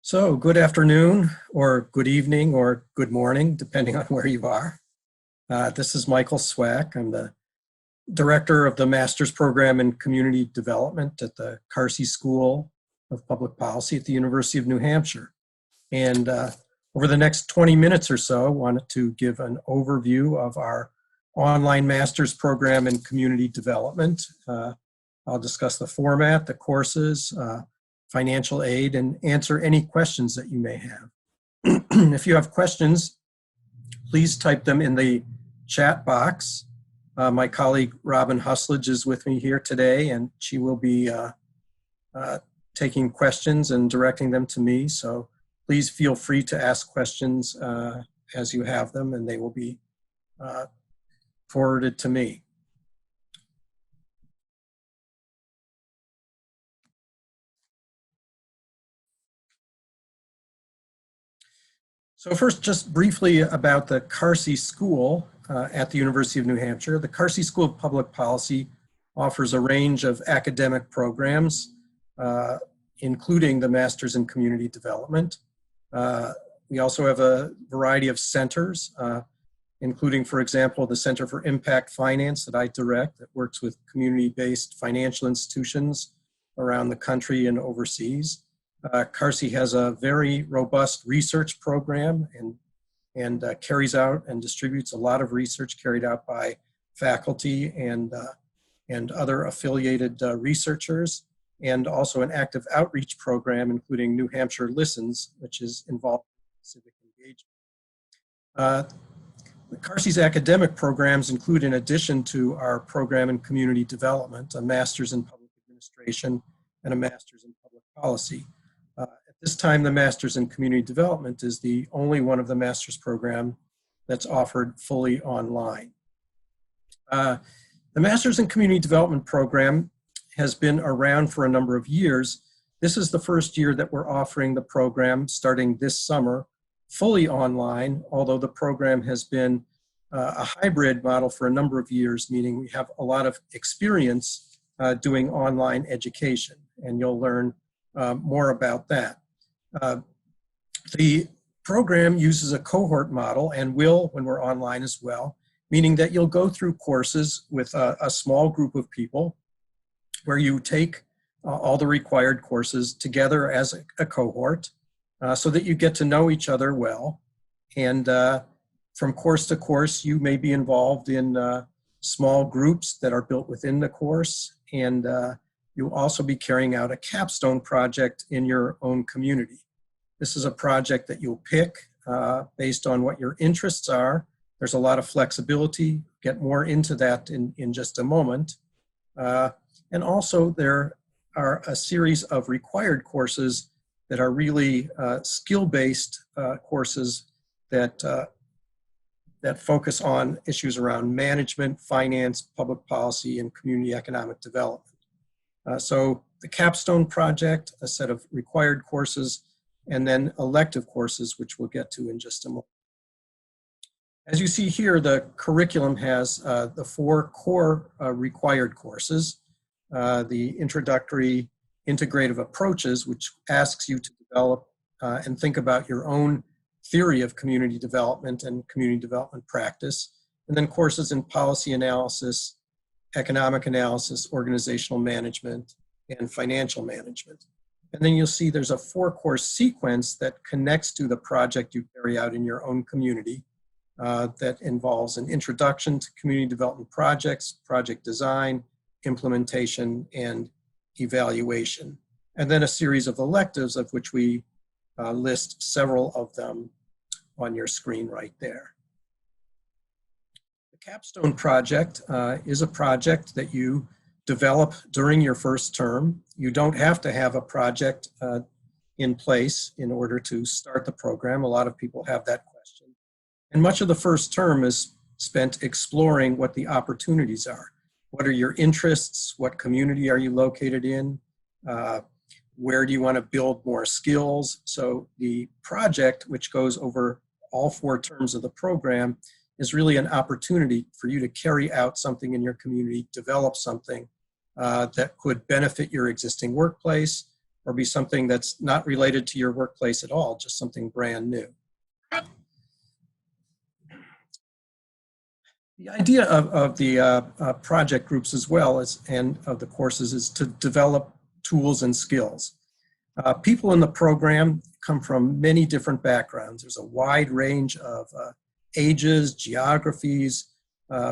So, good afternoon, or good evening, or good morning, depending on where you are. This is Michael Swack. I'm the director of the Master's Program in Community Development at the Carsey School of Public Policy at the University of New Hampshire. And over the next 20 minutes or so, I wanted to give an overview of our online Master's Program in Community Development. I'll discuss the format, the courses, financial aid, and answer any questions that you may have. If you have questions, please type them in the chat box. My colleague Robin Husslage is with me here today, and she will be taking questions and directing them to me. So please feel free to ask questions as you have them, and they will be forwarded to me. So first, just briefly about the Carsey School at the University of New Hampshire. The Carsey School of Public Policy offers a range of academic programs, including the Master's in Community Development. We also have a variety of centers, including, for example, the Center for Impact Finance that I direct, that works with community-based financial institutions around the country and overseas. Carsey has a very robust research program and carries out and distributes a lot of research carried out by faculty and other affiliated researchers, and also an active outreach program, including New Hampshire Listens, which is involved in civic engagement. Carsey's academic programs include, in addition to our program in community development, a Master's in Public Administration and a Master's in Public Policy. At this time, the Master's in Community Development is the only one of the Master's program that's offered fully online. The Master's in Community Development program has been around for a number of years. This is the first year that we're offering the program starting this summer, fully online, although the program has been a hybrid model for a number of years, meaning we have a lot of experience doing online education, and you'll learn more about that. The program uses a cohort model and will when we're online as well, meaning that you'll go through courses with a small group of people where you take all the required courses together as a cohort so that you get to know each other well. And from course to course, you may be involved in small groups that are built within the course, and you'll also be carrying out a capstone project in your own community. This is a project that you'll pick based on what your interests are. There's a lot of flexibility. Get more into that in just a moment. And also there are a series of required courses that are really skill-based courses that focus on issues around management, finance, public policy, and community economic development. So the Capstone project, a set of required courses, and then elective courses, which we'll get to in just a moment. As you see here, the curriculum has the 4 core required courses. The introductory integrative approaches, which asks you to develop and think about your own theory of community development and community development practice. And then courses in policy analysis, economic analysis, organizational management, and financial management. And then you'll see there's a 4-course sequence that connects to the project you carry out in your own community that involves an introduction to community development projects, project design, implementation, and evaluation. And then a series of electives, of which we list several of them on your screen right there. The Capstone project is a project that you develop during your first term. You don't have to have a project in place in order to start the program. A lot of people have that question. And much of the first term is spent exploring what the opportunities are. What are your interests? What community are you located in? Where do you want to build more skills? So the project, which goes over all 4 terms of the program, is really an opportunity for you to carry out something in your community, develop something that could benefit your existing workplace, or be something that's not related to your workplace at all, just something brand new. The idea of the project groups as well as and of the courses is to develop tools and skills. People in the program come from many different backgrounds. There's a wide range of ages, geographies,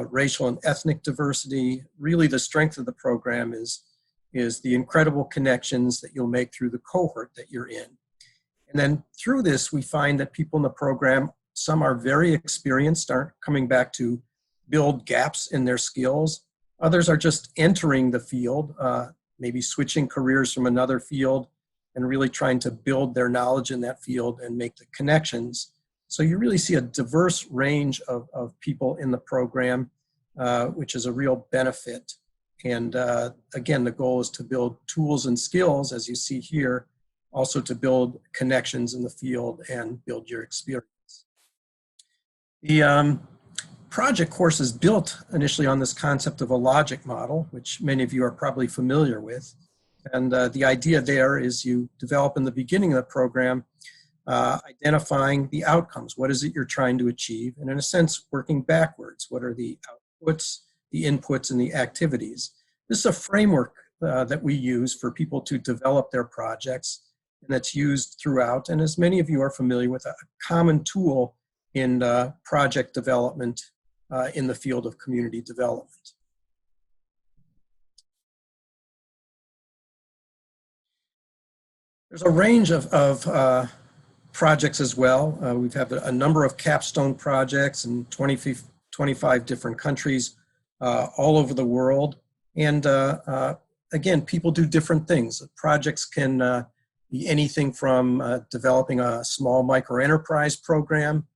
racial and ethnic diversity. Really, the strength of the program is the incredible connections that you'll make through the cohort that you're in. And then through this, we find that people in the program, some are very experienced, are coming back to build gaps in their skills. Others are just entering the field, maybe switching careers from another field and really trying to build their knowledge in that field and make the connections. So you really see a diverse range of people in the program, which is a real benefit. And again, the goal is to build tools and skills, as you see here, also to build connections in the field and build your experience. The project course is built initially on this concept of a logic model, which many of you are probably familiar with. And the idea there is you develop in the beginning of the program, identifying the outcomes. What is it you're trying to achieve? And in a sense, working backwards. What are the outputs, the inputs, and the activities? This is a framework that we use for people to develop their projects, and that's used throughout. And as many of you are familiar with, a common tool in project development in the field of community development. There's a range of projects as well. We've had a number of Capstone projects in 25 different countries all over the world. And again, people do different things. Projects can be anything from developing a small micro-enterprise program,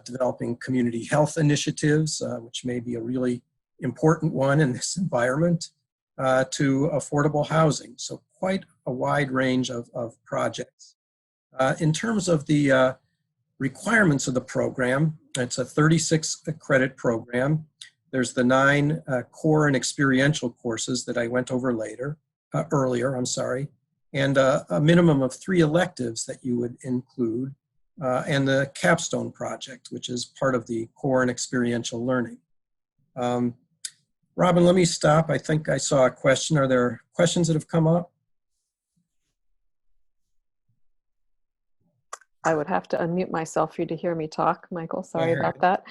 developing community health initiatives, which may be a really important one in this environment, to affordable housing. So quite a wide range of projects. In terms of the requirements of the program, it's a 36 credit program. There's the 9 core and experiential courses that I went over earlier, and a minimum of 3 electives that you would include, and the Capstone project, which is part of the core and experiential learning. Robin, let me stop. I think I saw a question. Are there questions that have come up? I would have to unmute myself for you to hear me talk, Michael. Sorry about that.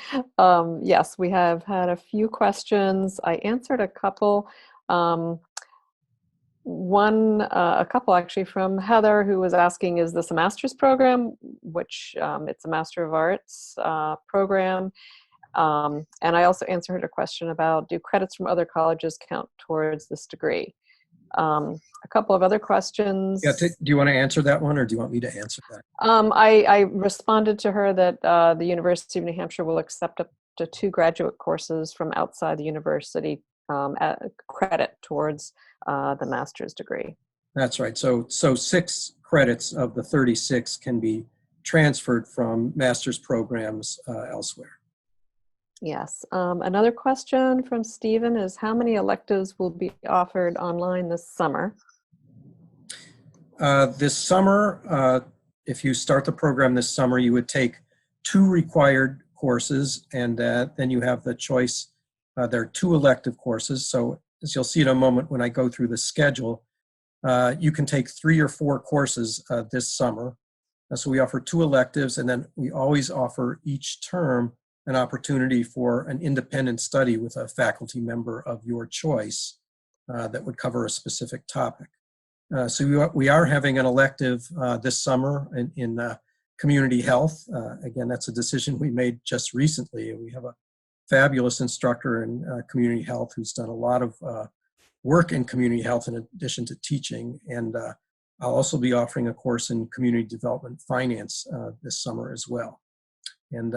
Yes, we have had a few questions. I answered a couple. A couple actually from Heather, who was asking, is this a master's program? Which it's a Master of Arts program. And I also answered a question about, do credits from other colleges count towards this degree? A couple of other questions. Yeah, do you want to answer that one, or do you want me to answer that? I responded to her that the University of New Hampshire will accept up to 2 graduate courses from outside the university at credit towards the master's degree. That's right. So 6 credits of the 36 can be transferred from master's programs elsewhere. Yes. Another question from Stephen is, how many electives will be offered online this summer? This summer, if you start the program this summer, you would take 2 required courses, and then you have the choice. There are 2 elective courses. So as you'll see in a moment when I go through the schedule, you can take 3 or 4 courses this summer. So we offer 2 electives, and then we always offer each term an opportunity for an independent study with a faculty member of your choice that would cover a specific topic. So we are having an elective this summer in community health. Again, that's a decision we made just recently. We have a fabulous instructor in community health who's done a lot of work in community health in addition to teaching. And I'll also be offering a course in community development finance this summer as well. And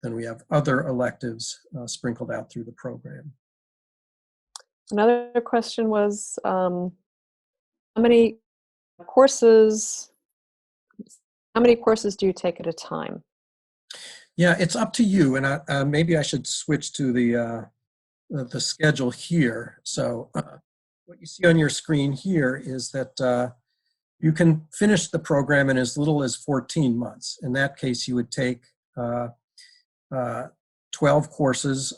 then we have other electives sprinkled out through the program. Another question was, how many courses do you take at a time? Yeah, it's up to you. And maybe I should switch to the schedule here. So what you see on your screen here is that You can finish the program in as little as 14 months. In that case, you would take 12 courses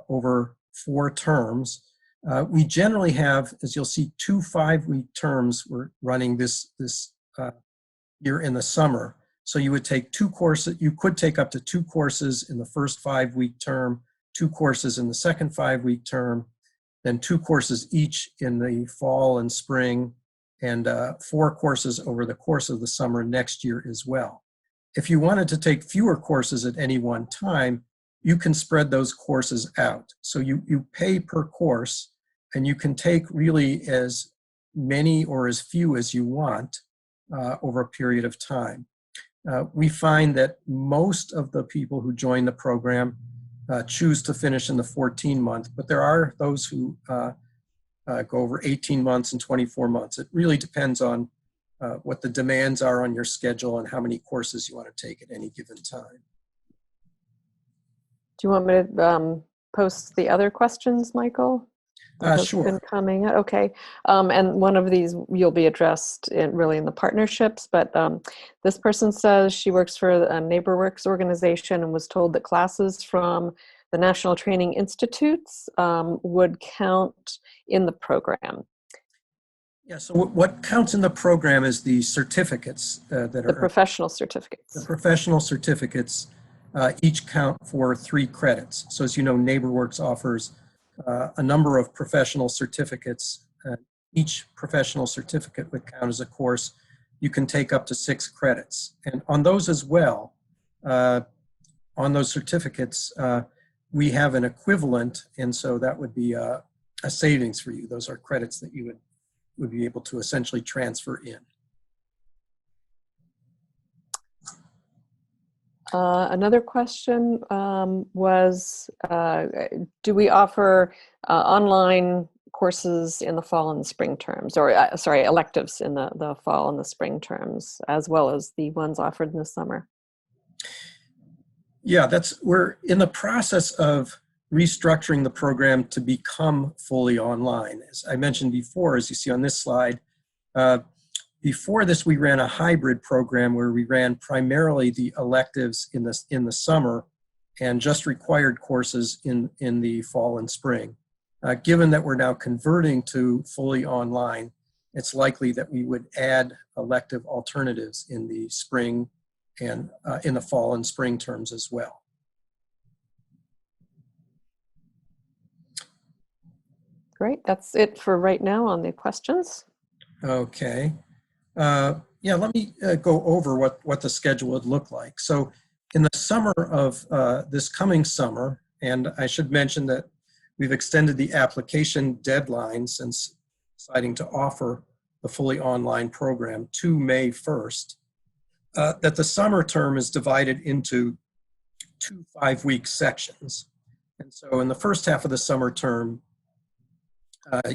over 4 terms. We generally have, as you'll see, 2 5-week terms we're running this year in the summer. So you would take 2 courses, you could take up to 2 courses in the first 5-week term, 2 courses in the second 5-week term, then 2 courses each in the fall and spring, and 4 courses over the course of the summer next year as well. If you wanted to take fewer courses at any one time, you can spread those courses out. So you pay per course, and you can take really as many or as few as you want over a period of time. We find that most of the people who join the program choose to finish in the 14-month, but there are those who go over 18 months and 24 months. It really depends on what the demands are on your schedule and how many courses you want to take at any given time. Do you want me to post the other questions, Michael? Sure. Been coming. Okay. And one of these you'll be addressed really in the partnerships, but this person says she works for a NeighborWorks organization and was told that classes from the National Training Institutes would count in the program. Yeah, so what counts in the program is the certificates that are the professional certificates. The professional certificates each count for 3 credits. So as you know, NeighborWorks offers a number of professional certificates. Each professional certificate would count as a course. You can take up to 6 credits. And on those as well, on those certificates, we have an equivalent, and so that would be a savings for you. Those are credits that you would be able to essentially transfer in. Another question was, do we offer online courses in the fall and the spring terms, or sorry, electives in the fall and the spring terms, as well as the ones offered in the summer? Yeah, we're in the process of restructuring the program to become fully online. As I mentioned before, as you see on this slide, before this, we ran a hybrid program where we ran primarily the electives in the summer and just required courses in the fall and spring. Given that we're now converting to fully online, it's likely that we would add elective alternatives in the spring and in the fall and spring terms as well. Great, that's it for right now on the questions. Okay. Yeah, let me go over what the schedule would look like. So in the summer of this coming summer, and I should mention that we've extended the application deadline since deciding to offer the fully online program to May 1st, that the summer term is divided into 2 5-week sections. And so in the first half of the summer term,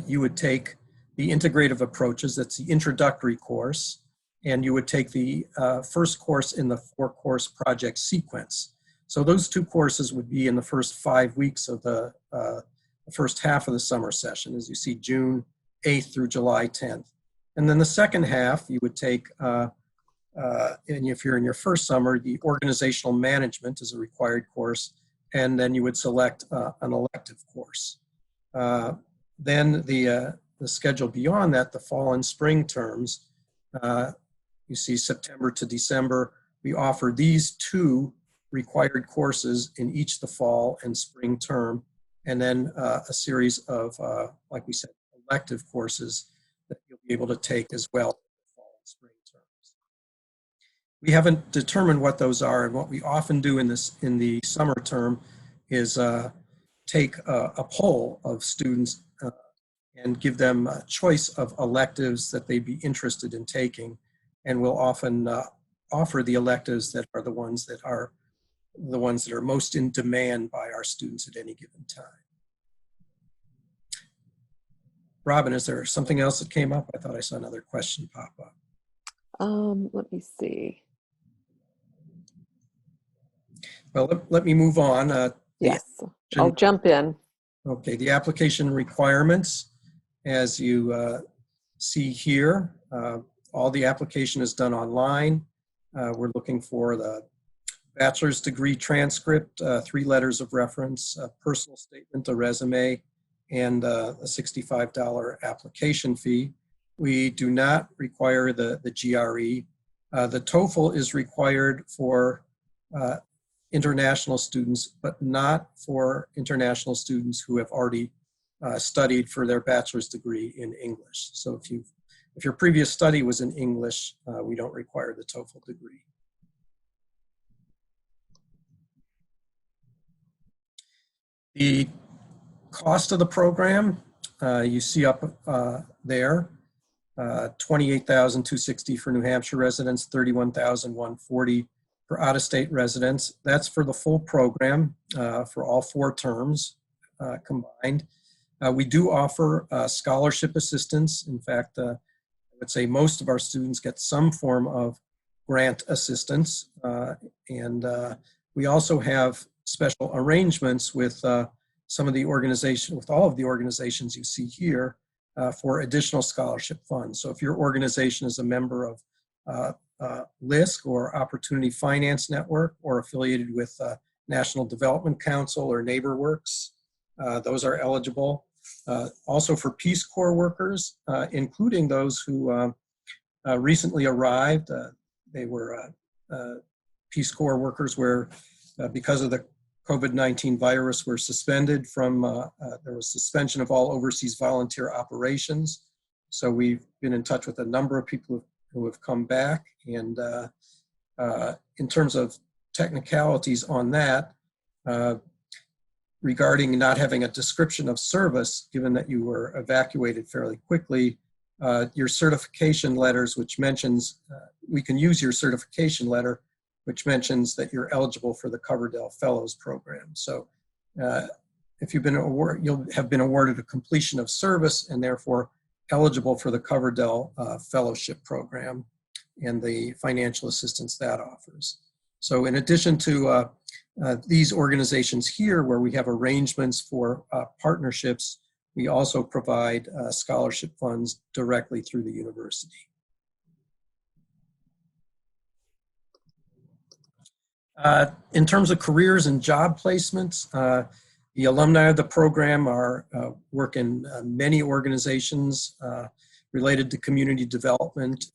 you would take the integrative approaches, that's the introductory course, and you would take the first course in the 4-course project sequence. So those 2 courses would be in the first 5 weeks of the first half of the summer session, as you see, June 8th through July 10th. And then the second half, you would take, and if you're in your first summer, the organizational management is a required course, and then you would select an elective course. Then the schedule beyond that, the fall and spring terms, you see September to December, we offer these 2 required courses in each the fall and spring term, and then a series of, like we said, elective courses that you'll be able to take as well in the fall and spring terms. We haven't determined what those are, and what we often do in the summer term is take a poll of students and give them a choice of electives that they'd be interested in taking. And we'll often offer the electives that are the ones that are most in demand by our students at any given time. Robin, is there something else that came up? I thought I saw another question pop up. Let me see. Well, let me move on. Yes, I'll jump in. Okay, the application requirements, as you see here, all the application is done online. We're looking for the bachelor's degree transcript, 3 letters of reference, a personal statement, a resume, and a $65 application fee. We do not require the GRE. The TOEFL is required for international students, but not for international students who have already studied for their bachelor's degree in English. So if your previous study was in English, we don't require the TOEFL degree. The cost of the program, you see up there, $28,260 for New Hampshire residents, $31,140 for out-of-state residents. That's for the full program for all 4 terms combined. We do offer scholarship assistance. In fact, I would say most of our students get some form of grant assistance. And we also have special arrangements with some of the organizations, with all of the organizations you see here, for additional scholarship funds. So if your organization is a member of LISC or Opportunity Finance Network, or affiliated with National Development Council or NeighborWorks, those are eligible. Also for Peace Corps workers, including those who recently arrived. They were Peace Corps workers where, because of the COVID-19 virus, were suspended from, there was suspension of all overseas volunteer operations. So we've been in touch with a number of people who have come back. And in terms of technicalities on that, regarding not having a description of service, given that you were evacuated fairly quickly, your certification letters, which mentions, we can use your certification letter, which mentions that you're eligible for the Coverdell Fellows Program. So if you've been awarded, you'll have been awarded a completion of service and therefore eligible for the Coverdell Fellowship Program and the financial assistance that offers. So in addition to these organizations here where we have arrangements for partnerships, we also provide scholarship funds directly through the university. In terms of careers and job placements, the alumni of the program are work in many organizations related to community development,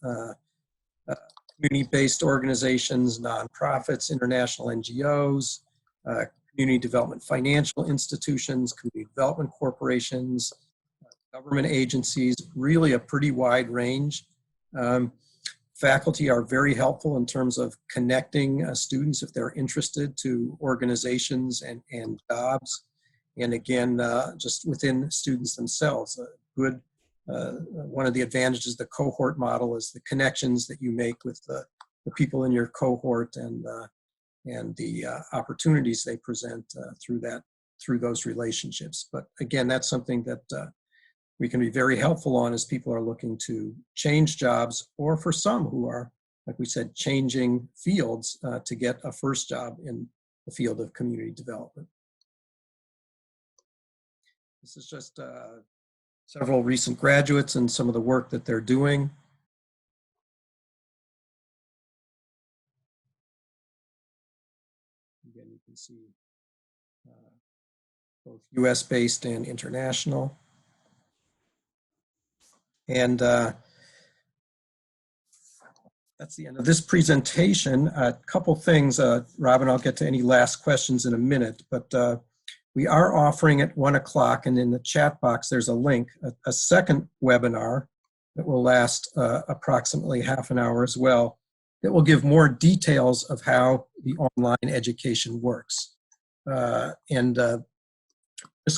community-based organizations, nonprofits, international NGOs, community development financial institutions, community development corporations, government agencies, really a pretty wide range. Faculty are very helpful in terms of connecting students if they're interested to organizations and jobs. And again, just within students themselves, one of the advantages of the cohort model is the connections that you make with the people in your cohort and the opportunities they present through those relationships. But again, that's something that we can be very helpful on as people are looking to change jobs, or for some who are, like we said, changing fields to get a first job in the field of community development. This is just several recent graduates and some of the work that they're doing. Again, you can see both US-based and international. And that's the end of this presentation. A couple things, Robin, I'll get to any last questions in a minute, but we are offering at 1 o'clock, and in the chat box there's a link, a second webinar that will last approximately half an hour as well, that will give more details of how the online education works. This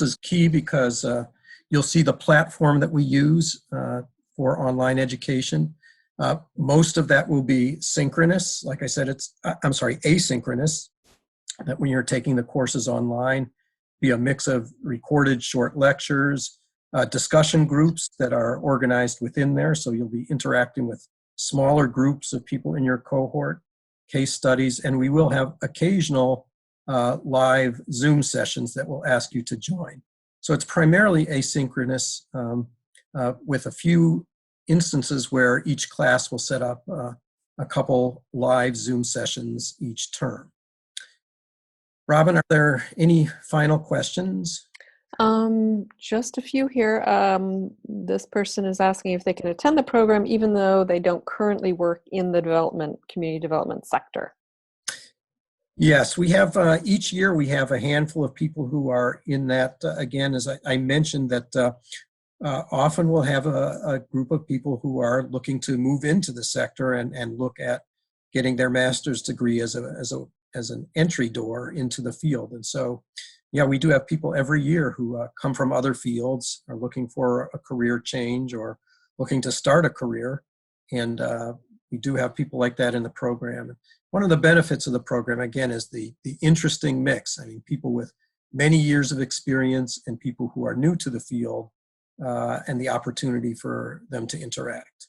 is key because you'll see the platform that we use for online education. Most of that will be synchronous. Like I said, asynchronous, that when you're taking the courses online, be a mix of recorded short lectures, discussion groups that are organized within there. So you'll be interacting with smaller groups of people in your cohort, case studies, and we will have occasional live Zoom sessions that will ask you to join. So it's primarily asynchronous with a few instances where each class will set up a couple live Zoom sessions each term. Robin, are there any final questions? Just a few here. This person is asking if they can attend the program even though they don't currently work in the community development sector. Yes, we have, each year we have a handful of people who are in that. Again, as I mentioned, that often we'll have a group of people who are looking to move into the sector and look at getting their master's degree as an entry door into the field. And so, yeah, we do have people every year who come from other fields, are looking for a career change or looking to start a career. And we do have people like that in the program. One of the benefits of the program, again, is the interesting mix. I mean, people with many years of experience and people who are new to the field, and the opportunity for them to interact.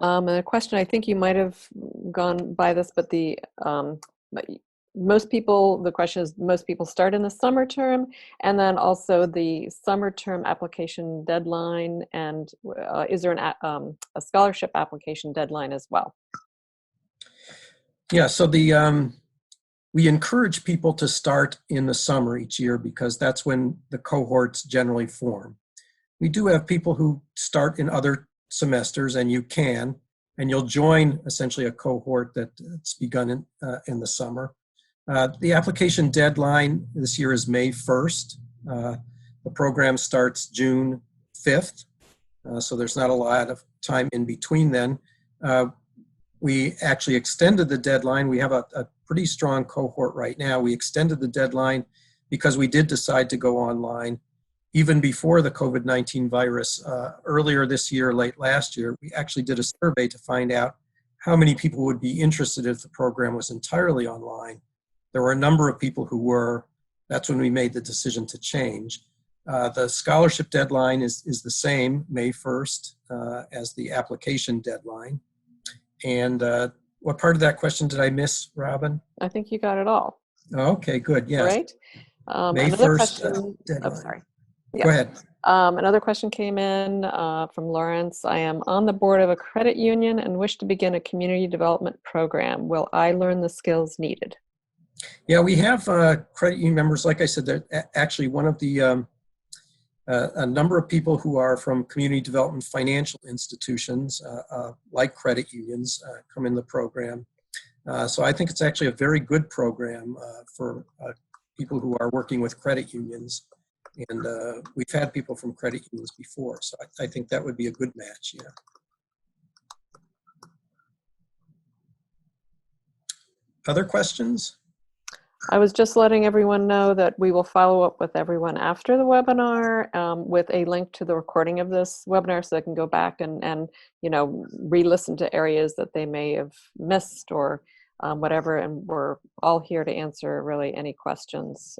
And a question, I think you might have gone by this, but most people, the question is, most people start in the summer term, and then also the summer term application deadline, and is there a scholarship application deadline as well? Yeah, so we encourage people to start in the summer each year because that's when the cohorts generally form. We do have people who start in other semesters, and you'll join essentially a cohort that's begun in the summer. The application deadline this year is May 1st. The program starts June 5th, so there's not a lot of time in between then. We actually extended the deadline. We have a pretty strong cohort right now. We extended the deadline because we did decide to go online even before the COVID-19 virus. Earlier this year, late last year, we actually did a survey to find out how many people would be interested if the program was entirely online. There were a number of people who were. That's when we made the decision to change. The scholarship deadline is the same, May 1st, as the application deadline. And what part of that question did I miss, Robin? I think you got it all. Okay, good. Yes. Right. May another 1st question. deadline. Oh, sorry. Go ahead. Another question came in from Lawrence. I am on the board of a credit union and wish to begin a community development program. Will I learn the skills needed? Yeah, we have credit union members. Like I said, they're actually one of the a number of people who are from community development financial institutions, like credit unions, come in the program. So I think it's actually a very good program for people who are working with credit unions. And we've had people from credit unions before, so I think that would be a good match, yeah. Other questions? I was just letting everyone know that we will follow up with everyone after the webinar with a link to the recording of this webinar so they can go back and re-listen to areas that they may have missed or whatever. And we're all here to answer really any questions.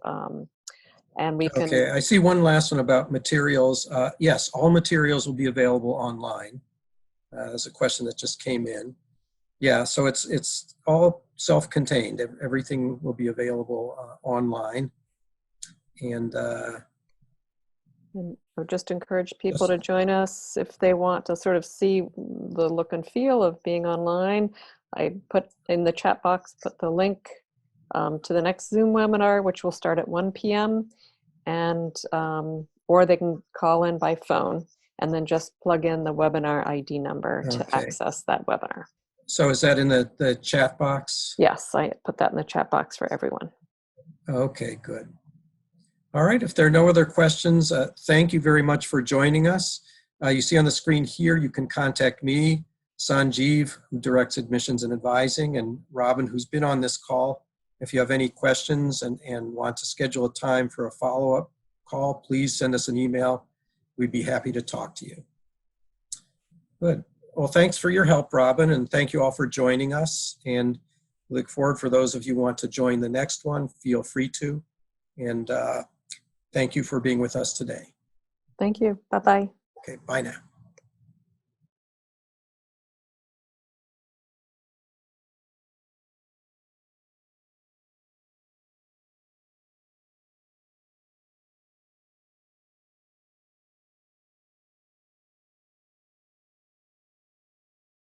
And we can. Okay, I see one last one about materials. Yes, all materials will be available online. There's a question that just came in. Yeah, so it's all self-contained. Everything will be available online. And I would just encourage people to join us if they want to sort of see the look and feel of being online. I put in the chat box, put the link to the next Zoom webinar, which will start at 1 p.m. and or they can call in by phone and then just plug in the webinar ID number to access that webinar. So is that in the chat box? Yes, I put that in the chat box for everyone. Okay, good. All right, if there are no other questions, thank you very much for joining us. You see on the screen here, you can contact me, Sanjeev, who directs admissions and advising, and Robin, who's been on this call. If you have any questions and want to schedule a time for a follow-up call, please send us an email. We'd be happy to talk to you. Good. Well, thanks for your help, Robin, and thank you all for joining us. And look forward, for those of you who want to join the next one, feel free to. And thank you for being with us today. Thank you. Bye-bye. Okay, bye now.